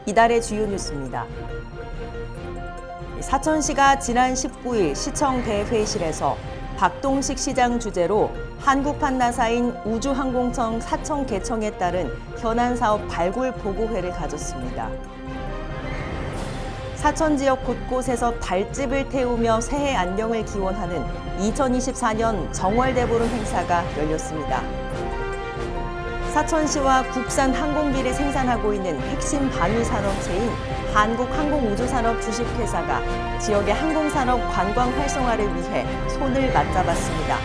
이달의 주요 뉴스입니다. 사천시가 지난 19일 시청 대회의실에서 박동식 시장 주재로 한국판 나사인 우주항공청 사천 개청에 따른 현안 사업 발굴 보고회를 가졌습니다. 사천 지역 곳곳에서 달집을 태우며 새해 안녕을 기원하는 2024년 정월대보름 행사가 열렸습니다. 사천시와 국산 항공기를 생산하고 있는 핵심 반위산업체인 한국항공우주산업 주식회사가 지역의 항공산업 관광 활성화를 위해 손을 맞잡았습니다.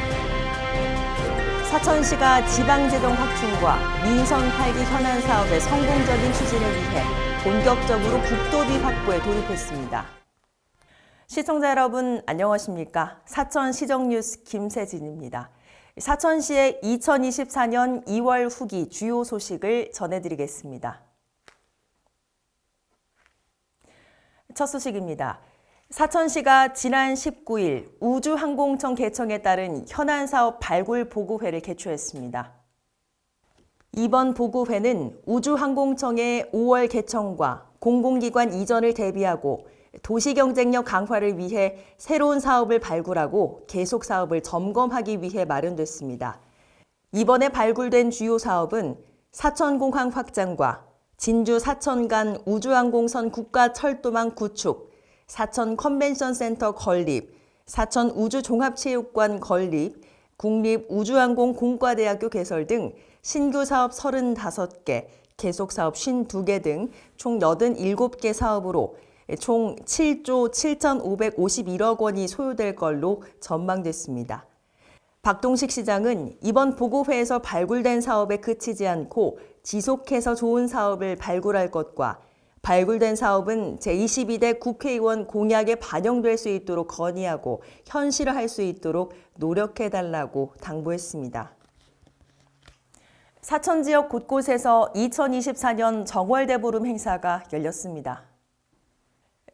사천시가 지방재정 확충과 민선 8기 현안 사업의 성공적인 추진을 위해 본격적으로 국도비 확보에 돌입했습니다. 시청자 여러분 안녕하십니까? 사천시정뉴스 김세진입니다. 사천시의 2024년 2월 후기 주요 소식을 전해드리겠습니다. 첫 소식입니다. 사천시가 지난 19일 우주항공청 개청에 따른 현안 사업 발굴 보고회를 개최했습니다. 이번 보고회는 우주항공청의 5월 개청과 공공기관 이전을 대비하고 도시 경쟁력 강화를 위해 새로운 사업을 발굴하고 계속 사업을 점검하기 위해 마련됐습니다. 이번에 발굴된 주요 사업은 사천공항 확장과 진주 사천 간 우주항공선 국가철도망 구축, 사천 컨벤션센터 건립, 사천 우주종합체육관 건립, 국립우주항공 공과대학교 개설 등 신규 사업 35개, 계속 사업 52개 등 총 87개 사업으로 총 7조 7,551억 원이 소요될 걸로 전망됐습니다. 박동식 시장은 이번 보고회에서 발굴된 사업에 그치지 않고 지속해서 좋은 사업을 발굴할 것과 발굴된 사업은 제22대 국회의원 공약에 반영될 수 있도록 건의하고 현실화할 수 있도록 노력해달라고 당부했습니다. 사천 지역 곳곳에서 2024년 정월대보름 행사가 열렸습니다.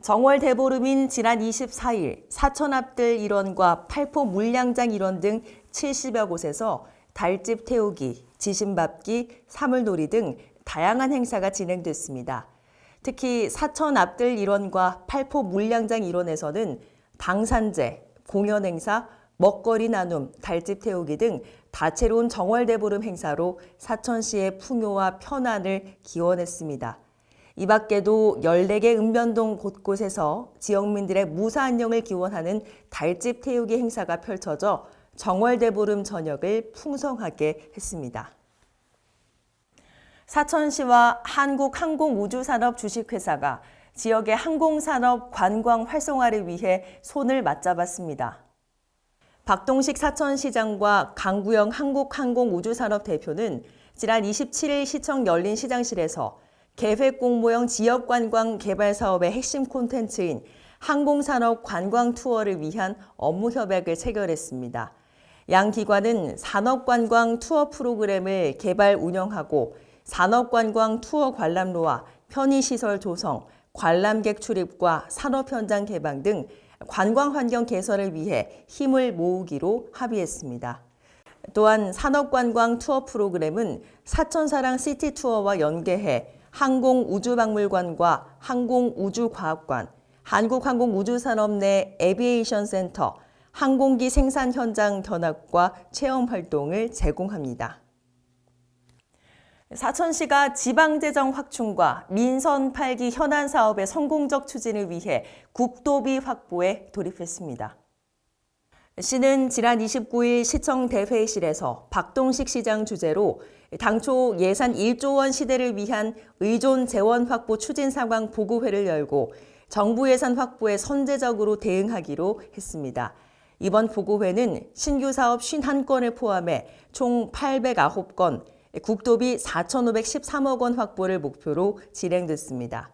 정월대보름인 지난 24일 사천 앞들 일원과 팔포 물량장 일원 등 70여 곳에서 달집 태우기, 지심밟기, 사물놀이 등 다양한 행사가 진행됐습니다. 특히 사천 앞들 일원과 팔포 물량장 일원에서는 방산제, 공연행사, 먹거리 나눔, 달집 태우기 등 다채로운 정월대보름 행사로 사천시의 풍요와 편안을 기원했습니다. 이 밖에도 14개 읍면동 곳곳에서 지역민들의 무사 안녕을 기원하는 달집 태우기 행사가 펼쳐져 정월대보름 저녁을 풍성하게 했습니다. 사천시와 한국항공우주산업 주식회사가 지역의 항공산업 관광 활성화를 위해 손을 맞잡았습니다. 박동식 사천시장과 강구영 한국항공우주산업 대표는 지난 27일 시청 열린 시장실에서 계획공모형 지역관광 개발 사업의 핵심 콘텐츠인 항공산업 관광 투어를 위한 업무 협약을 체결했습니다. 양 기관은 산업관광 투어 프로그램을 개발 운영하고 산업관광 투어 관람로와 편의시설 조성, 관람객 출입과 산업 현장 개방 등 관광 환경 개선을 위해 힘을 모으기로 합의했습니다. 또한 산업관광 투어 프로그램은 사천사랑 시티투어와 연계해 항공우주박물관과 항공우주과학관, 한국항공우주산업 내 에비에이션 센터, 항공기 생산 현장 견학과 체험 활동을 제공합니다. 사천시가 지방재정 확충과 민선 8기 현안 사업의 성공적 추진을 위해 국도비 확보에 돌입했습니다. 시는 지난 29일 시청 대회의실에서 박동식 시장 주재로 당초 예산 1조 원 시대를 위한 의존 재원 확보 추진 상황 보고회를 열고 정부 예산 확보에 선제적으로 대응하기로 했습니다. 이번 보고회는 신규 사업 51건을 포함해 총 809건, 국도비 4,513억 원 확보를 목표로 진행됐습니다.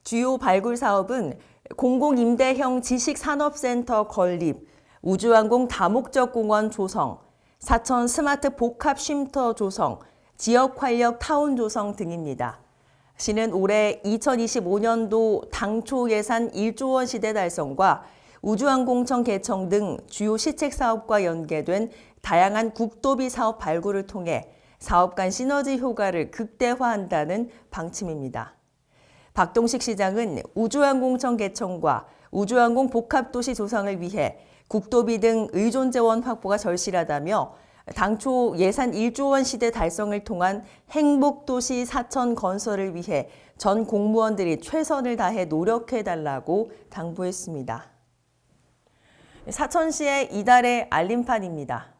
주요 발굴 사업은 공공임대형 지식산업센터 건립, 우주항공 다목적 공원 조성, 사천 스마트 복합 쉼터 조성, 지역 활력 타운 조성 등입니다. 시는 올해 2025년도 당초 예산 1조 원 시대 달성과 우주항공청 개청 등 주요 시책 사업과 연계된 다양한 국도비 사업 발굴을 통해 사업 간 시너지 효과를 극대화한다는 방침입니다. 박동식 시장은 우주항공청 개청과 우주항공 복합도시 조성을 위해 국도비 등 의존 재원 확보가 절실하다며 당초 예산 1조 원 시대 달성을 통한 행복도시 사천 건설을 위해 전 공무원들이 최선을 다해 노력해달라고 당부했습니다. 사천시의 이달의 알림판입니다.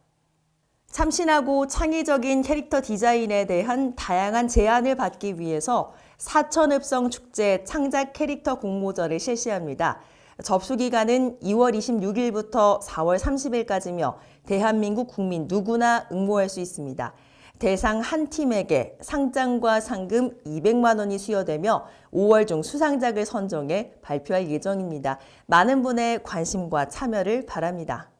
참신하고 창의적인 캐릭터 디자인에 대한 다양한 제안을 받기 위해서 사천읍성축제 창작 캐릭터 공모전을 실시합니다. 접수 기간은 2월 26일부터 4월 30일까지며 대한민국 국민 누구나 응모할 수 있습니다. 대상 한 팀에게 상장과 상금 200만 원이 수여되며 5월 중 수상작을 선정해 발표할 예정입니다. 많은 분의 관심과 참여를 바랍니다.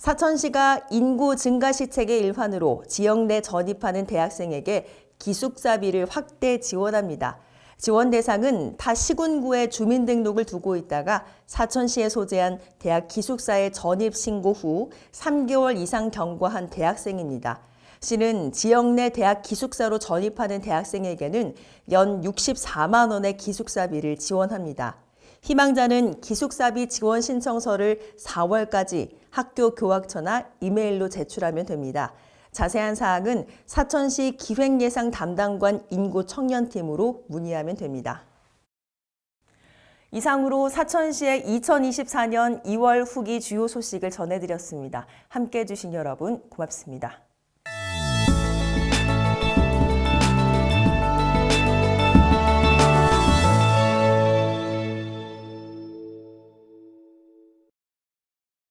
사천시가 인구 증가 시책의 일환으로 지역 내 전입하는 대학생에게 기숙사비를 확대 지원합니다. 지원 대상은 타 시군구에 주민등록을 두고 있다가 사천시에 소재한 대학 기숙사에 전입 신고 후 3개월 이상 경과한 대학생입니다. 시는 지역 내 대학 기숙사로 전입하는 대학생에게는 연 64만 원의 기숙사비를 지원합니다. 희망자는 기숙사비 지원 신청서를 4월까지 학교 교학처나 이메일로 제출하면 됩니다. 자세한 사항은 사천시 기획예상 담당관 인구 청년팀으로 문의하면 됩니다. 이상으로 사천시의 2024년 2월 후기 주요 소식을 전해드렸습니다. 함께해 주신 여러분 고맙습니다.